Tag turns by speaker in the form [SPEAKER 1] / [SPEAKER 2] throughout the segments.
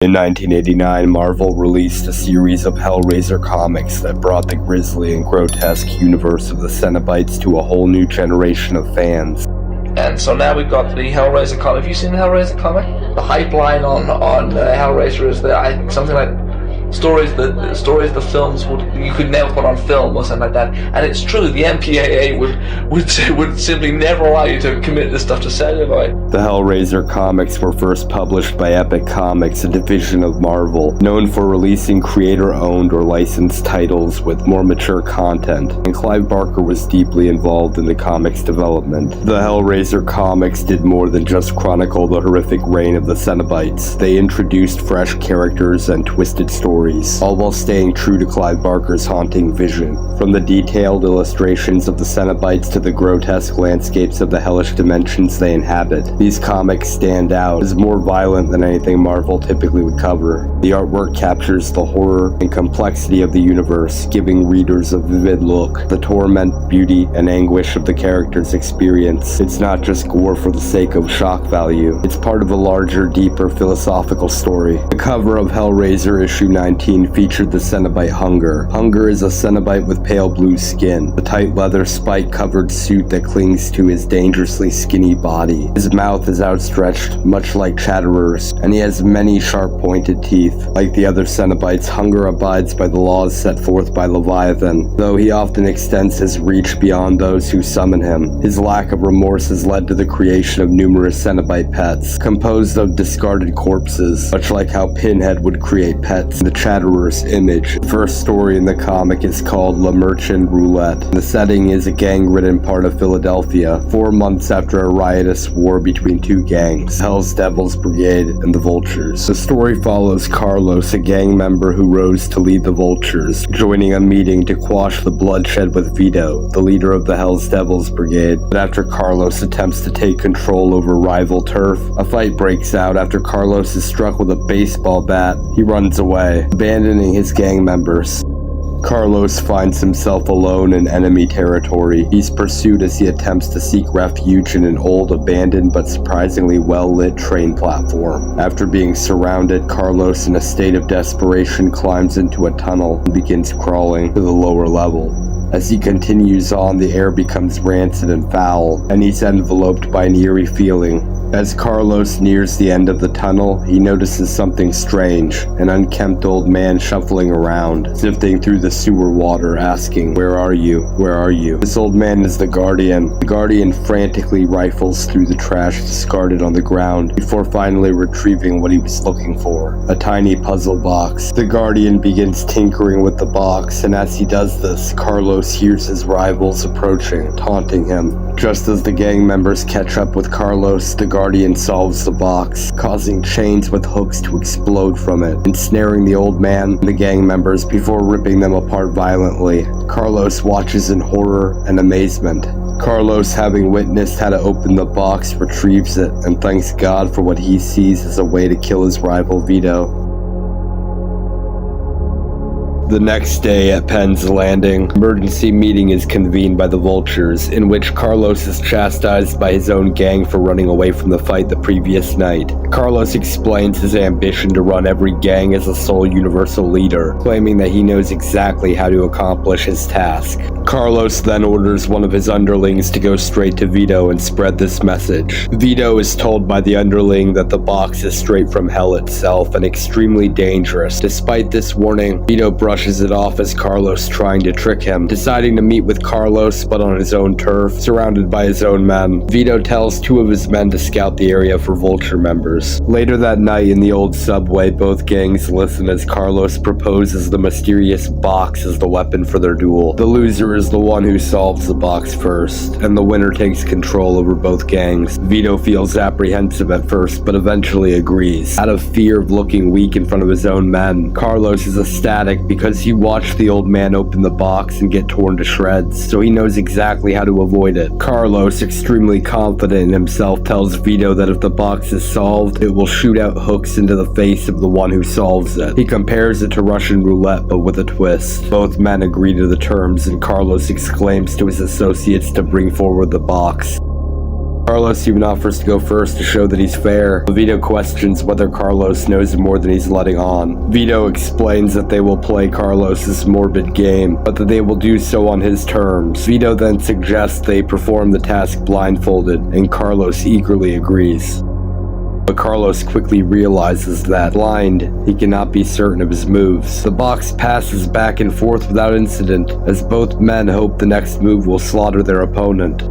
[SPEAKER 1] In 1989, Marvel released a series of Hellraiser comics that brought the grisly and grotesque universe of the Cenobites to a whole new generation of fans.
[SPEAKER 2] And so now we've got the Hellraiser comic. Have you seen the Hellraiser comic? The hype line on Hellraiser is that something like stories the films you could never put on film or something like that. And it's true, the MPAA would simply never allow you to commit this stuff to celluloid.
[SPEAKER 1] The Hellraiser comics were first published by Epic Comics, a division of Marvel, known for releasing creator-owned or licensed titles with more mature content, and Clive Barker was deeply involved in the comics development. The Hellraiser comics did more than just chronicle the horrific reign of the Cenobites. They introduced fresh characters and twisted stories, all while staying true to Clive Barker's haunting vision. From the detailed illustrations of the Cenobites to the grotesque landscapes of the hellish dimensions they inhabit, these comics stand out as more violent than anything Marvel typically would cover. The artwork captures the horror and complexity of the universe, giving readers a vivid look, the torment, beauty, and anguish of the characters' experience. It's not just gore for the sake of shock value. It's part of a larger, deeper philosophical story. The cover of Hellraiser issue 19 featured the Cenobite Hunger. Hunger is a Cenobite with pale blue skin, a tight leather spike-covered suit that clings to his dangerously skinny body. His mouth is outstretched, much like Chatterer's, and he has many sharp-pointed teeth. Like the other Cenobites, Hunger abides by the laws set forth by Leviathan, though he often extends his reach beyond those who summon him. His lack of remorse has led to the creation of numerous Cenobite pets, composed of discarded corpses, much like how Pinhead would create pets in the Chatterer's image. The first story in the comic is called Le Merchant Roulette. The setting is a gang-ridden part of Philadelphia, 4 months after a riotous war between two gangs, Hell's Devils Brigade and the Vultures. The story follows Carlos, a gang member who rose to lead the Vultures, joining a meeting to quash the bloodshed with Vito, the leader of the Hell's Devils Brigade. But after Carlos attempts to take control over rival turf, a fight breaks out after Carlos is struck with a baseball bat. He runs away, abandoning his gang members. Carlos finds himself alone in enemy territory. He's pursued as he attempts to seek refuge in an old, abandoned, but surprisingly well-lit train platform. After being surrounded, Carlos, in a state of desperation, climbs into a tunnel and begins crawling to the lower level. As he continues on, the air becomes rancid and foul, and he's enveloped by an eerie feeling. As Carlos nears the end of the tunnel, he notices something strange, an unkempt old man shuffling around, sifting through the sewer water, asking, "Where are you? Where are you?" This old man is the Guardian. The Guardian frantically rifles through the trash discarded on the ground before finally retrieving what he was looking for, a tiny puzzle box. The Guardian begins tinkering with the box, and as he does this, Carlos hears his rivals approaching, taunting him. Just as the gang members catch up with Carlos, the Guardian solves the box, causing chains with hooks to explode from it, ensnaring the old man and the gang members before ripping them apart violently. Carlos watches in horror and amazement. Carlos, having witnessed how to open the box, retrieves it and thanks God for what he sees as a way to kill his rival Vito. The next day at Penn's Landing, emergency meeting is convened by the Vultures, in which Carlos is chastised by his own gang for running away from the fight the previous night. Carlos explains his ambition to run every gang as a sole universal leader, claiming that he knows exactly how to accomplish his task. Carlos then orders one of his underlings to go straight to Vito and spread this message. Vito is told by the underling that the box is straight from hell itself and extremely dangerous. Despite this warning, Vito brushes it off as Carlos trying to trick him, deciding to meet with Carlos but on his own turf, surrounded by his own men. Vito tells 2 of his men to scout the area for Vulture members. Later that night in the old subway, both gangs listen as Carlos proposes the mysterious box as the weapon for their duel. The loser is the one who solves the box first, and the winner takes control over both gangs. Vito feels apprehensive at first, but eventually agrees. Out of fear of looking weak in front of his own men, Carlos is ecstatic because he watched the old man open the box and get torn to shreds, so he knows exactly how to avoid it. Carlos, extremely confident in himself, tells Vito that if the box is solved, it will shoot out hooks into the face of the one who solves it. He compares it to Russian roulette, but with a twist. Both men agree to the terms, and Carlos exclaims to his associates to bring forward the box. Carlos even offers to go first to show that he's fair. Vito questions whether Carlos knows more than he's letting on. Vito explains that they will play Carlos's morbid game, but that they will do so on his terms. Vito then suggests they perform the task blindfolded, and Carlos eagerly agrees. But Carlos quickly realizes that, blind, he cannot be certain of his moves. The box passes back and forth without incident, as both men hope the next move will slaughter their opponent.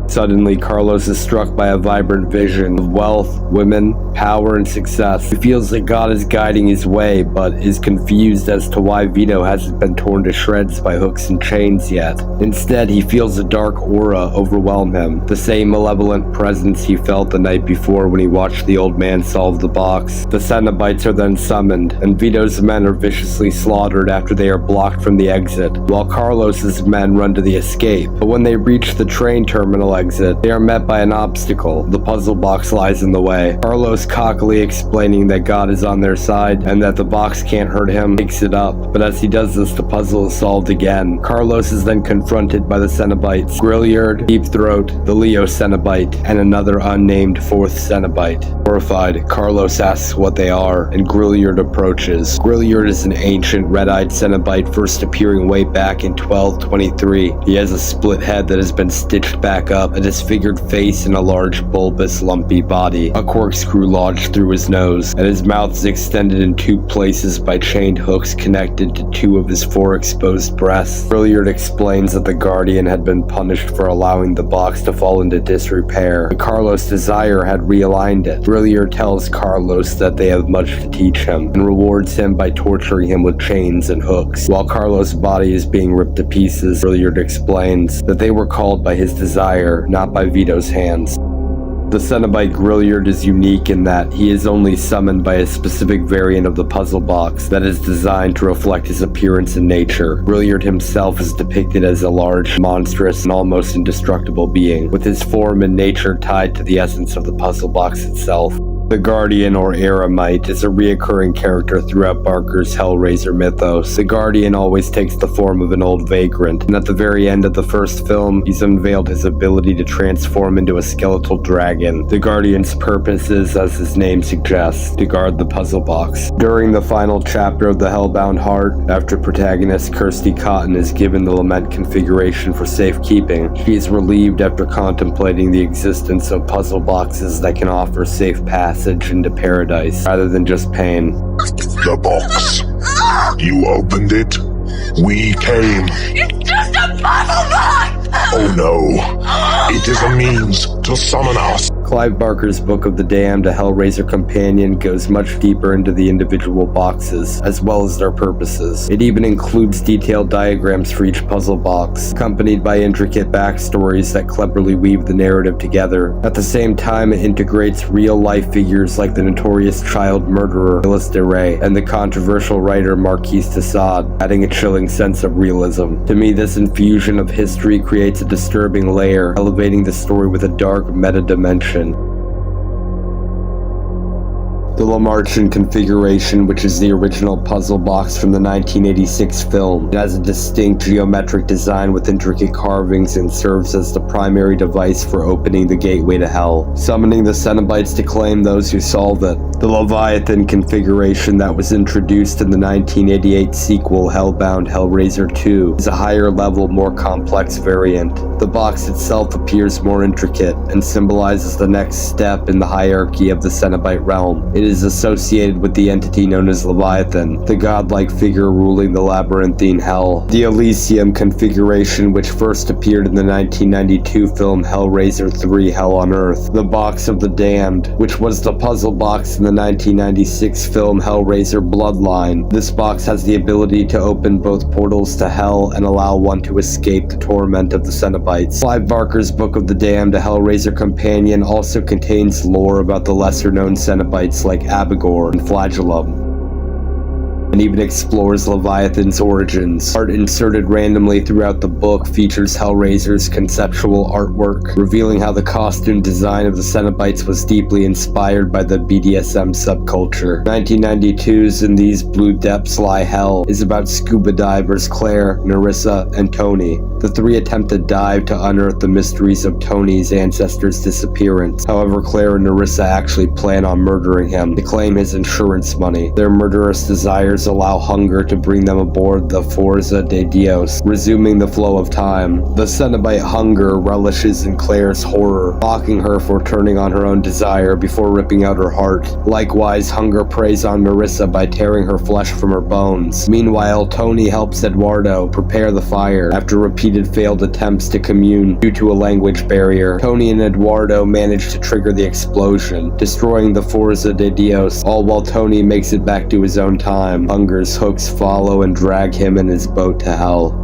[SPEAKER 1] Suddenly, Carlos is struck by a vibrant vision of wealth, women, power, and success. He feels that God is guiding his way, but is confused as to why Vito hasn't been torn to shreds by hooks and chains yet. Instead, he feels a dark aura overwhelm him, the same malevolent presence he felt the night before when he watched the old man solve the box. The Cenobites are then summoned, and Vito's men are viciously slaughtered after they are blocked from the exit, while Carlos's men run to the escape. But when they reach the train terminal exit, they are met by an obstacle. The puzzle box lies in the way. Carlos, cockily explaining that God is on their side and that the box can't hurt him, picks it up. But as he does this, the puzzle is solved again. Carlos is then confronted by the Cenobites, Grilliard, Deep Throat, the Leo Cenobite, and another unnamed fourth Cenobite. Horrified, Carlos asks what they are, and Grilliard approaches. Grilliard is an ancient red-eyed Cenobite, first appearing way back in 1223. He has a split head that has been stitched back up, a disfigured face, and a large, bulbous, lumpy body. A corkscrew lodged through his nose, and his mouth is extended in two places by chained hooks connected to two of his four exposed breasts. Grilliard explains that the Guardian had been punished for allowing the box to fall into disrepair, but Carlos' desire had realigned it. Grilliard tells Carlos that they have much to teach him, and rewards him by torturing him with chains and hooks. While Carlos' body is being ripped to pieces, Grilliard explains that they were called by his desire, not by Vito's hands. The Cenobite Grilliard is unique in that he is only summoned by a specific variant of the puzzle box that is designed to reflect his appearance and nature. Grilliard himself is depicted as a large, monstrous, and almost indestructible being, with his form and nature tied to the essence of the puzzle box itself. The Guardian, or Eremite, is a reoccurring character throughout Barker's Hellraiser mythos. The Guardian always takes the form of an old vagrant, and at the very end of the first film, he's unveiled his ability to transform into a skeletal dragon. The Guardian's purpose is, as his name suggests, to guard the puzzle box. During the final chapter of The Hellbound Heart, after protagonist Kirsty Cotton is given the lament configuration for safekeeping, she is relieved after contemplating the existence of puzzle boxes that can offer safe passage into paradise rather than just pain.
[SPEAKER 3] The box. You opened it. We came.
[SPEAKER 4] It's just a puzzle box!
[SPEAKER 3] Oh no. It is a means to summon us.
[SPEAKER 1] Clive Barker's Book of the Damned, a Hellraiser companion, goes much deeper into the individual boxes, as well as their purposes. It even includes detailed diagrams for each puzzle box, accompanied by intricate backstories that cleverly weave the narrative together. At the same time, it integrates real-life figures like the notorious child murderer Phyllis DeRay and the controversial writer Marquis de Sade, adding a chilling sense of realism. To me, this infusion of history creates a disturbing layer, elevating the story with a dark meta-dimension. The Lamarchian configuration, which is the original puzzle box from the 1986 film. It has a distinct geometric design with intricate carvings and serves as the primary device for opening the gateway to hell, summoning the Cenobites to claim those who solve it. The Leviathan configuration that was introduced in the 1988 sequel Hellbound Hellraiser 2 is a higher level, more complex variant. The box itself appears more intricate and symbolizes the next step in the hierarchy of the Cenobite realm. It is associated with the entity known as Leviathan, the godlike figure ruling the labyrinthine hell. The Elysium configuration, which first appeared in the 1992 film Hellraiser 3 Hell on Earth. The Box of the Damned, which was the puzzle box in the 1996 film Hellraiser Bloodline. This box has the ability to open both portals to hell and allow one to escape the torment of the Cenobites. Clive Barker's Book of the Damned, a Hellraiser companion, also contains lore about the lesser-known Cenobites like Abigor and Flagellum, and even explores Leviathan's origins. Art inserted randomly throughout the book features Hellraiser's conceptual artwork, revealing how the costume design of the Cenobites was deeply inspired by the BDSM subculture. 1992's In These Blue Depths Lie Hell is about scuba divers Claire, Narissa, and Tony. The three attempt to dive to unearth the mysteries of Tony's ancestors' disappearance. However, Claire and Nerissa actually plan on murdering him to claim his insurance money. Their murderous desires allow hunger to bring them aboard the Forza de Dios, resuming the flow of time. The Cenobite Hunger relishes in Claire's horror, mocking her for turning on her own desire before ripping out her heart. Likewise, Hunger preys on Nerissa by tearing her flesh from her bones. Meanwhile, Tony helps Eduardo prepare the fire after repeated failed attempts to commune due to a language barrier. Tony and Eduardo manage to trigger the explosion, destroying the Forza de Dios, all while Tony makes it back to his own time. Hunger's hooks follow and drag him and his boat to hell.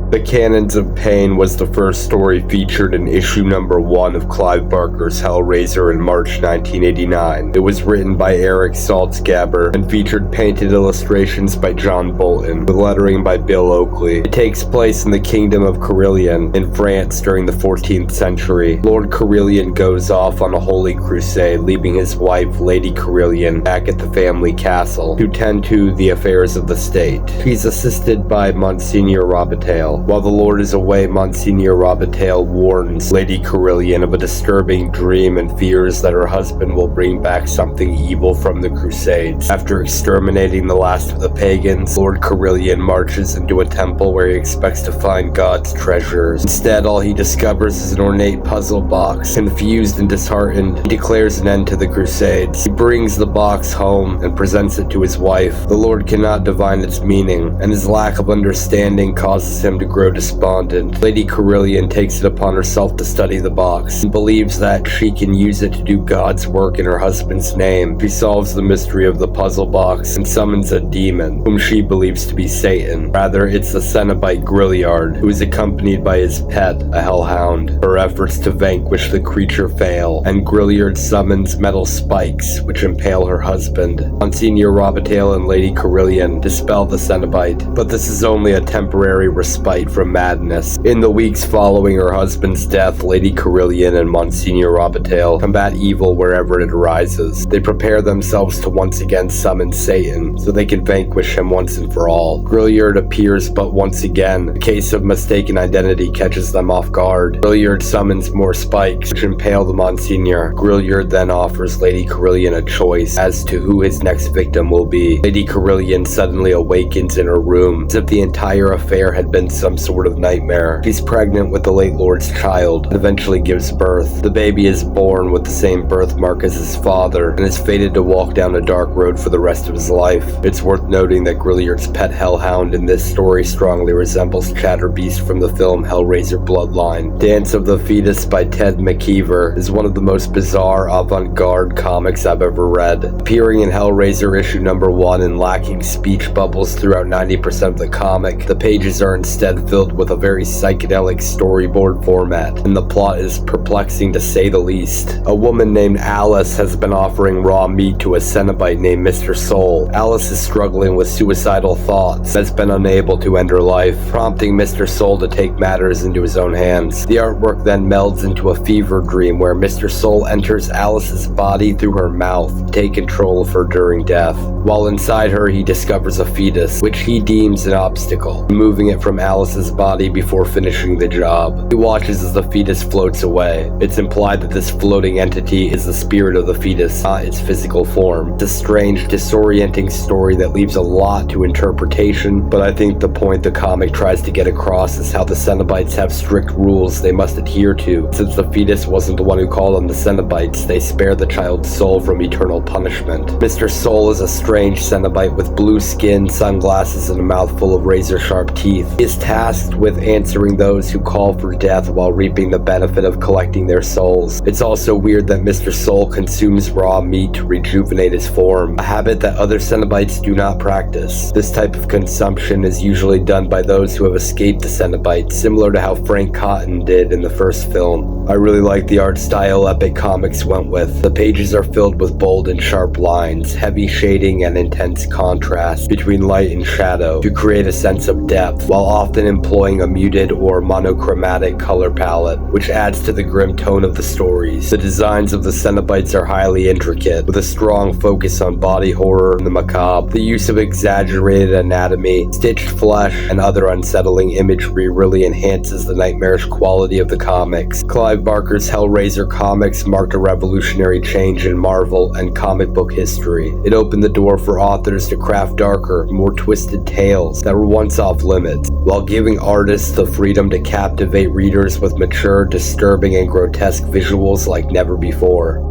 [SPEAKER 1] The Cannons of Pain was the first story featured in issue number 1 of Clive Barker's Hellraiser in March 1989. It was written by Eric Saltzgaber and featured painted illustrations by John Bolton, with lettering by Bill Oakley. It takes place in the Kingdom of Carillion, in France during the 14th century. Lord Carillion goes off on a holy crusade, leaving his wife, Lady Carillion, back at the family castle to tend to the affairs of the state. She's assisted by Monsignor Robitaille. While the Lord is away, Monsignor Robitaille warns Lady Carillion of a disturbing dream and fears that her husband will bring back something evil from the Crusades. After exterminating the last of the pagans, Lord Carillion marches into a temple where he expects to find God's treasures. Instead, all he discovers is an ornate puzzle box. Confused and disheartened, he declares an end to the Crusades. He brings the box home and presents it to his wife. The Lord cannot divine its meaning, and his lack of understanding causes him to grow despondent. Lady Carillion takes it upon herself to study the box and believes that she can use it to do God's work in her husband's name. She solves the mystery of the puzzle box and summons a demon, whom she believes to be Satan. Rather, it's the Cenobite Grilliard, who is accompanied by his pet, a hellhound. Her efforts to vanquish the creature fail, and Grilliard summons metal spikes, which impale her husband. Monsignor Robitaille and Lady Carillion dispel the Cenobite, but this is only a temporary respite from madness. In the weeks following her husband's death, Lady Carillion and Monsignor Robitaille combat evil wherever it arises. They prepare themselves to once again summon Satan, so they can vanquish him once and for all. Grilliard appears but once again. A case of mistaken identity catches them off guard. Grilliard summons more spikes, which impale the Monsignor. Grilliard then offers Lady Carillion a choice as to who his next victim will be. Lady Carillion suddenly awakens in her room, as if the entire affair had been some sort of nightmare. She's pregnant with the late Lord's child and eventually gives birth. The baby is born with the same birthmark as his father and is fated to walk down a dark road for the rest of his life. It's worth noting that Grilliard's pet hellhound in this story strongly resembles Chatterbeast from the film Hellraiser Bloodline. Dance of the Fetus by Ted McKeever is one of the most bizarre avant-garde comics I've ever read. Appearing in Hellraiser issue number 1 and lacking speech bubbles throughout 90% of the comic, the pages are instead filled with a very psychedelic storyboard format, and the plot is perplexing to say the least. A woman named Alice has been offering raw meat to a Cenobite named Mr. Soul. Alice is struggling with suicidal thoughts and has been unable to end her life, prompting Mr. Soul to take matters into his own hands. The artwork then melds into a fever dream where Mr. Soul enters Alice's body through her mouth to take control of her during death. While inside her, he discovers a fetus, which he deems an obstacle, removing it from Alice's body before finishing the job. He watches as the fetus floats away. It's implied that this floating entity is the spirit of the fetus, not its physical form. It's a strange, disorienting story that leaves a lot to interpretation, but I think the point the comic tries to get across is how the Cenobites have strict rules they must adhere to. Since the fetus wasn't the one who called on the Cenobites, they spare the child's soul from eternal punishment. Mr. Soul is a strange Cenobite with blue skin, sunglasses, and a mouthful of razor-sharp teeth. He is tasked with answering those who call for death while reaping the benefit of collecting their souls. It's also weird that Mr. Soul consumes raw meat to rejuvenate his form, a habit that other Cenobites do not practice. This type of consumption is usually done by those who have escaped the Cenobites, similar to how Frank Cotton did in the first film. I really like the art style Epic Comics went with. The pages are filled with bold and sharp lines, heavy shading and intense contrast between light and shadow to create a sense of depth, while often employing a muted or monochromatic color palette, which adds to the grim tone of the stories. The designs of the Cenobites are highly intricate, with a strong focus on body horror and the macabre. The use of exaggerated anatomy, stitched flesh, and other unsettling imagery really enhances the nightmarish quality of the comics. Clive Barker's Hellraiser comics marked a revolutionary change in Marvel and comic book history. It opened the door for authors to craft darker, more twisted tales that were once off limits, while giving artists the freedom to captivate readers with mature, disturbing, and grotesque visuals like never before.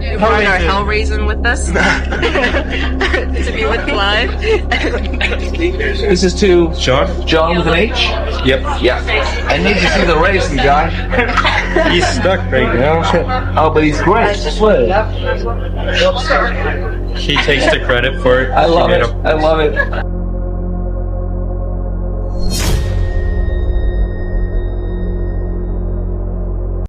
[SPEAKER 5] You brought our Hellraiser with us to be with Clive.
[SPEAKER 2] This is to
[SPEAKER 6] John?
[SPEAKER 2] John with an H?
[SPEAKER 6] Yep.
[SPEAKER 2] Yeah. I need to see the raisin guy.
[SPEAKER 6] He's stuck right now.
[SPEAKER 2] Oh, but he's great. I swear.
[SPEAKER 6] He takes the credit for it.
[SPEAKER 2] I love it. I love it.